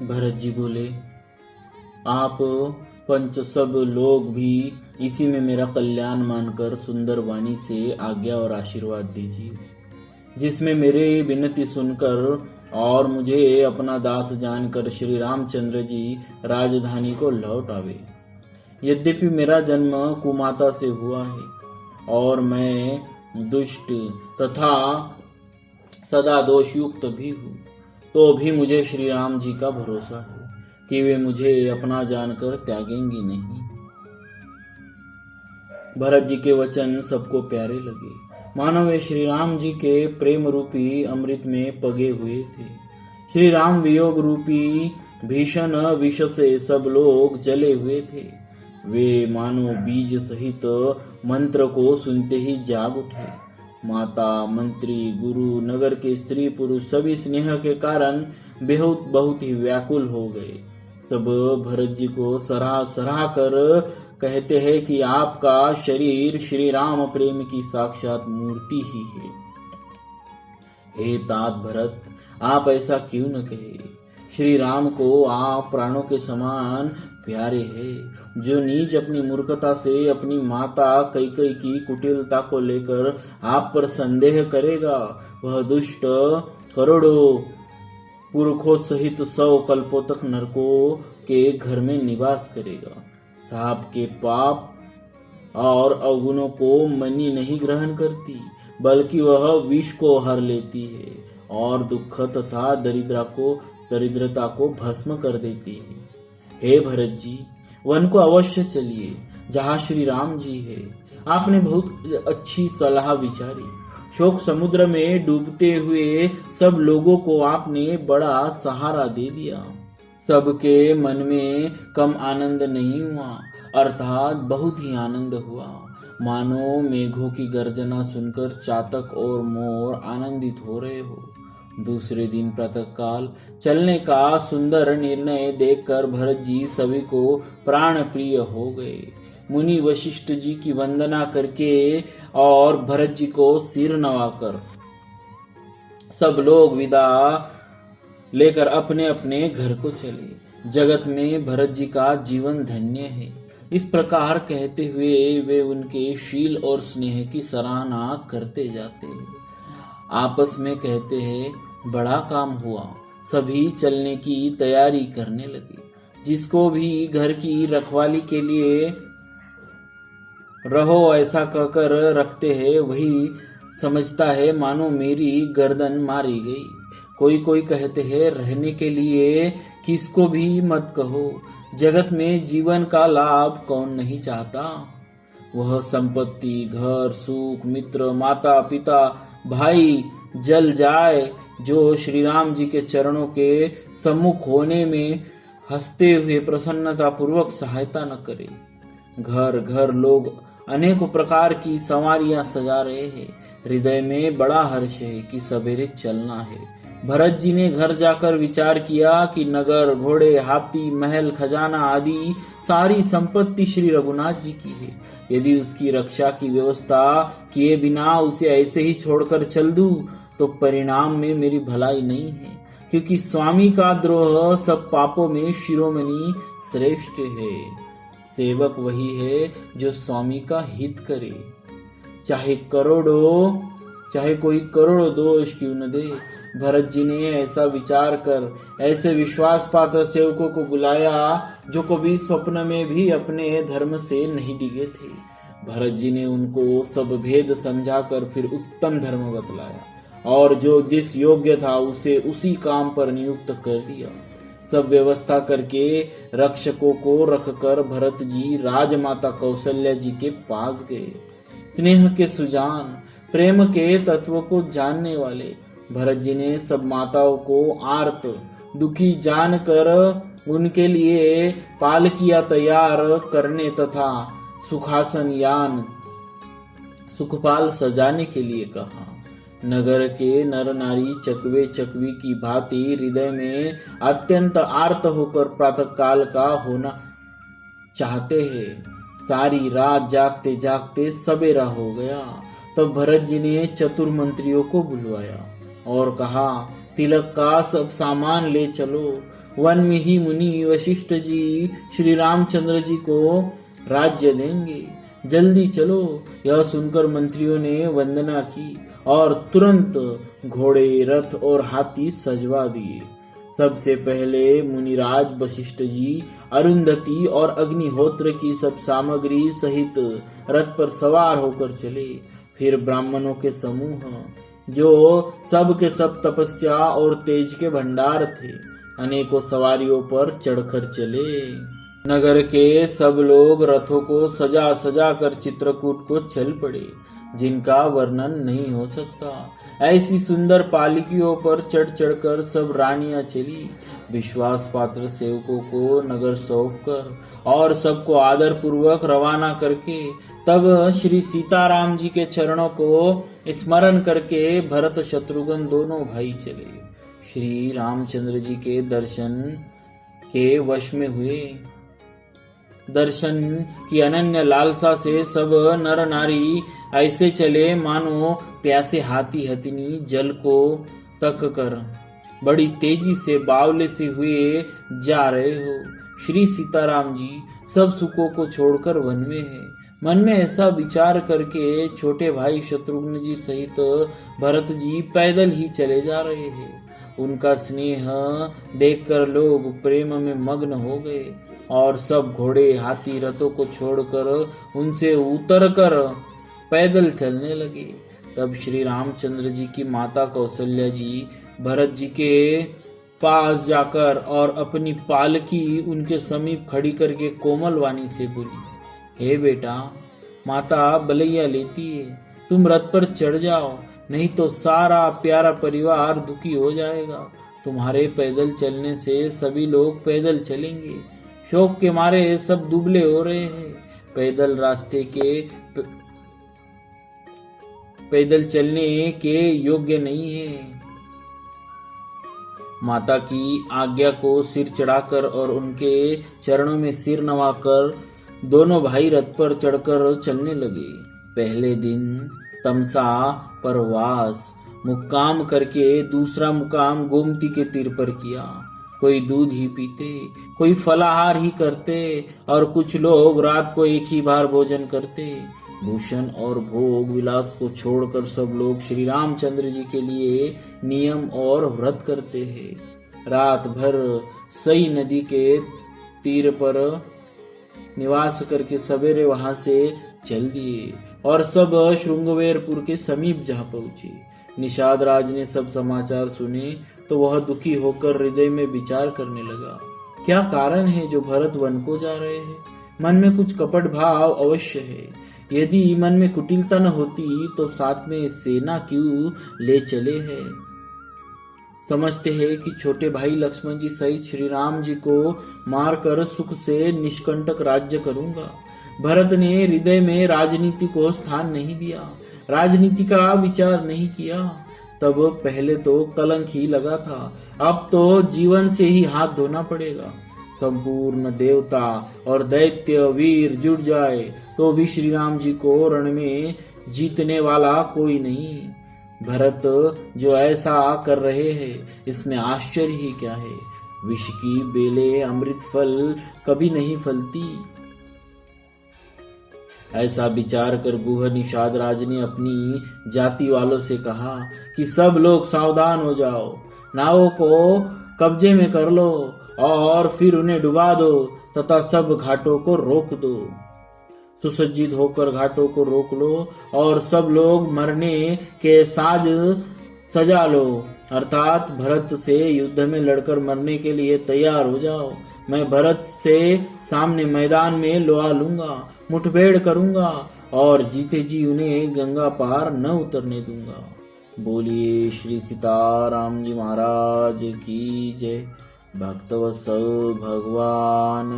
भरत जी बोले, आप पंच सब लोग भी इसी में मेरा कल्याण मानकर सुंदर वाणी से आज्ञा और आशीर्वाद दीजिए, जिसमें मेरी विनती सुनकर और मुझे अपना दास जानकर श्री रामचंद्र जी राजधानी को लौट आवे। यद्यपि मेरा जन्म कुमाता से हुआ है और मैं दुष्ट तथा सदा दोषयुक्त भी हूँ, तो भी मुझे श्री राम जी का भरोसा है कि वे मुझे अपना जानकर त्यागेंगे नहीं। भरत जी के वचन सबको प्यारे लगे, मानो वे श्री राम जी के प्रेम रूपी अमृत में पगे हुए थे। श्री राम वियोग रूपी भीषण विष से सब लोग जले हुए थे। वे मानो बीज सहित मंत्र को सुनते ही जाग उठे। माता, मंत्री, गुरु, नगर के स्त्री पुरुष सभी स्नेह के कारण बहुत ही व्याकुल हो गए। सब भरत जी को सराह सराह कर कहते हैं कि आपका शरीर श्री राम प्रेम की साक्षात मूर्ति ही है। हे तात भरत, आप ऐसा क्यों न कहे? श्री राम को आप प्राणों के समान प्यारे हैं। जो नीच अपनी मूर्खता से अपनी माता कैकेयी की कुटिलता को लेकर आप पर संदेह करेगा, वह दुष्ट करोड़ों पुरखों सहित 100 कल्पों तक नरकों के घर में निवास करेगा। सांप के पाप और अवगुणों को मनी नहीं ग्रहण करती, बल्कि वह विष को हर लेती है और दुख तथा दरिद्रता को भस्म कर देती है। हे भरत जी, वन को अवश्य चलिए जहाँ श्री राम जी है। आपने बहुत अच्छी सलाह विचारी। शोक समुद्र में डूबते हुए सब लोगों को आपने बड़ा सहारा दे दिया। सबके मन में कम आनंद नहीं हुआ, अर्थात बहुत ही आनंद हुआ। मानो मेघों की गर्जना सुनकर चातक और मोर आनंदित हो रहे हो। दूसरे दिन प्रातःकाल चलने का सुंदर निर्णय देखकर भरत जी सभी को प्राण प्रिय हो गए। मुनि वशिष्ठ जी की वंदना करके और भरत जी को सिर नवाकर सब लोग विदा लेकर अपने अपने घर को चले। जगत में भरत जी का जीवन धन्य है। इस प्रकार कहते हुए वे उनके शील और स्नेह की सराहना करते जाते हैं। आपस में कहते हैं, बड़ा काम हुआ। सभी चलने की तैयारी करने लगे। जिसको भी घर की रखवाली के लिए रहो ऐसा कहकर रखते हैं, वही समझता है मानो मेरी गर्दन मारी गई। कोई कहते हैं, रहने के लिए किसको भी मत कहो। जगत में जीवन का लाभ कौन नहीं चाहता। वह संपत्ति, घर, सुख, मित्र, माता, पिता, भाई जल जाए जो श्री राम जी के चरणों के सम्मुख होने में हंसते हुए प्रसन्नता पूर्वक सहायता न करे। घर घर लोग अनेक प्रकार की सवारियां सजा रहे हैं। हृदय में बड़ा हर्ष है कि सवेरे चलना है। भरत जी ने घर जाकर विचार किया कि नगर, घोड़े, हाथी, महल, खजाना आदि सारी संपत्ति श्री रघुनाथ जी की है। यदि उसकी रक्षा की व्यवस्था किए बिना उसे ऐसे ही छोड़कर चल दूं तो परिणाम में मेरी भलाई नहीं है, क्योंकि स्वामी का द्रोह सब पापों में शिरोमणि श्रेष्ठ है। सेवक वही है जो स्वामी का हित करे, चाहे कोई करोड़ों दोष क्यों न दे। भरत जी ने ऐसा विचार कर ऐसे विश्वास पात्र सेवकों को बुलाया जो कभी स्वप्न में भी अपने धर्म से नहीं डिगे थे। भरत जी ने उनको सब भेद समझाकर फिर उत्तम धर्म बतलाया और जो जिस योग्य था उसे उसी काम पर नियुक्त कर दिया। सब व्यवस्था करके रक्षकों को रखकर भरत जी राजमाता कौशल्या जी के पास गए। स्नेह के सुजान, प्रेम के तत्व को जानने वाले भरत जी ने सब माताओं को आर्त दुखी जानकर उनके लिए पालकियां तैयार करने तथा सुखासन यान सुखपाल सजाने के लिए कहा। नगर के नर नारी चकवे चकवी की भांति हृदय में अत्यंत आर्त होकर प्रातःकाल का होना चाहते हैं। सारी रात जागते जागते सवेरा हो गया। तब भरत जी ने चतुर मंत्रियों को बुलवाया और कहा, तिलक का सब सामान ले चलो। वन में ही मुनि वशिष्ठ जी श्री रामचंद्र जी को राज्य देंगे, जल्दी चलो। यह सुनकर मंत्रियों ने वंदना की और तुरंत घोड़े, रथ और हाथी सजवा दिए। सबसे पहले मुनिराज वशिष्ठ जी अरुंधति और अग्निहोत्र की सब सामग्री सहित रथ पर सवार होकर चले। फिर ब्राह्मणों के समूह जो सब के सब तपस्या और तेज के भंडार थे, अनेकों सवारियों पर चढ़कर चले। नगर के सब लोग रथों को सजा सजा कर चित्रकूट को चल पड़े, जिनका वर्णन नहीं हो सकता। ऐसी सुंदर पालकियों पर चढ़ चढ़कर सब रानियां चली। विश्वास पात्र सेवकों को नगर सौंप कर और सबको आदर पूर्वक रवाना करके तब श्री सीताराम जी के चरणों को स्मरण करके भरत शत्रुघ्न दोनों भाई चले। श्री रामचंद्र जी के दर्शन के वश में हुए। दर्शन की अनन्य लालसा से सब नर नारी ऐसे चले मानो प्यासे हाथी हथिनी जल को तक कर बड़ी तेजी से बावले से हुए जा रहे हो। श्री सीताराम जी सब सुखों को छोड़कर वन में है। मन में ऐसा विचार करके छोटे भाई शत्रुघ्न जी सहित भरत जी पैदल ही चले जा रहे हैं। उनका स्नेह देखकर लोग प्रेम में मग्न हो गए और सब घोड़े, हाथी, रथों को छोड़कर उनसे उतरकर पैदल चलने लगे। तब श्री रामचंद्र जी की माता कौशल्या जी भरत जी के पास जाकर और अपनी पालकी उनके समीप खड़ी करके कोमल वाणी से बोली, हे बेटा, माता बलैया लेती है, तुम रथ पर चढ़ जाओ, नहीं तो सारा प्यारा परिवार दुखी हो जाएगा। तुम्हारे पैदल चलने से सभी लोग पैदल चलेंगे। शोक के मारे सब दुबले हो रहे हैं। पैदल चलने के योग्य नहीं है। माता की आज्ञा को सिर चढ़ाकर और उनके चरणों में सिर नवाकर दोनों भाई रथ पर चढ़कर चलने लगे। पहले दिन तमसा परवास मुक्काम करके दूसरा मुकाम गोमती के तीर पर किया। कोई दूध ही पीते, कोई फलाहार ही करते और कुछ लोग रात को एक ही बार भोजन करते। भूषण और भोग विलास को छोड़कर सब लोग श्री रामचंद्र जी के लिए नियम और व्रत करते हैं। रात भर सई नदी के तीर पर निवास करके सवेरे वहां से चल दिए और सब श्रृंगवेरपुर के समीप जा पहुंचे। निषाद राज ने सब समाचार सुने तो वह दुखी होकर हृदय में विचार करने लगा, क्या कारण है जो भरत वन को जा रहे हैं। मन में कुछ कपट भाव अवश्य है। यदि मन में कुटिलता न होती तो साथ में सेना क्यों ले चले हैं। समझते हैं कि छोटे भाई लक्ष्मण जी सहित श्री राम जी को मारकर सुख से निष्कंटक राज्य करूंगा। भरत ने हृदय में राजनीति को स्थान नहीं दिया, राजनीति का विचार नहीं किया। तब पहले तो कलंक ही लगा था, अब तो जीवन से ही हाथ धोना पड़ेगा। संपूर्ण देवता और दैत्य वीर जुट जाए तो भी श्री राम जी को रण में जीतने वाला कोई नहीं। भरत जो ऐसा कर रहे हैं इसमें आश्चर्य ही क्या है। विष की बेले अमृत फल कभी नहीं फलती। ऐसा विचार कर गुह निषाद राज ने अपनी जाति वालों से कहा कि सब लोग सावधान हो जाओ, नावों को कब्जे में कर लो और फिर उन्हें डुबा दो तथा सब घाटों को रोक दो। सुसज्जित होकर घाटों को रोक लो और सब लोग मरने के साज सजा लो, अर्थात भरत से युद्ध में लड़कर मरने के लिए तैयार हो जाओ। मैं भरत से सामने मैदान में लोहा लूंगा, मुठभेड़ करूंगा और जीते जी उन्हें गंगा पार न उतरने दूंगा। बोलिए श्री सीताराम जी महाराज की जय। भक्तवत्सल भगवान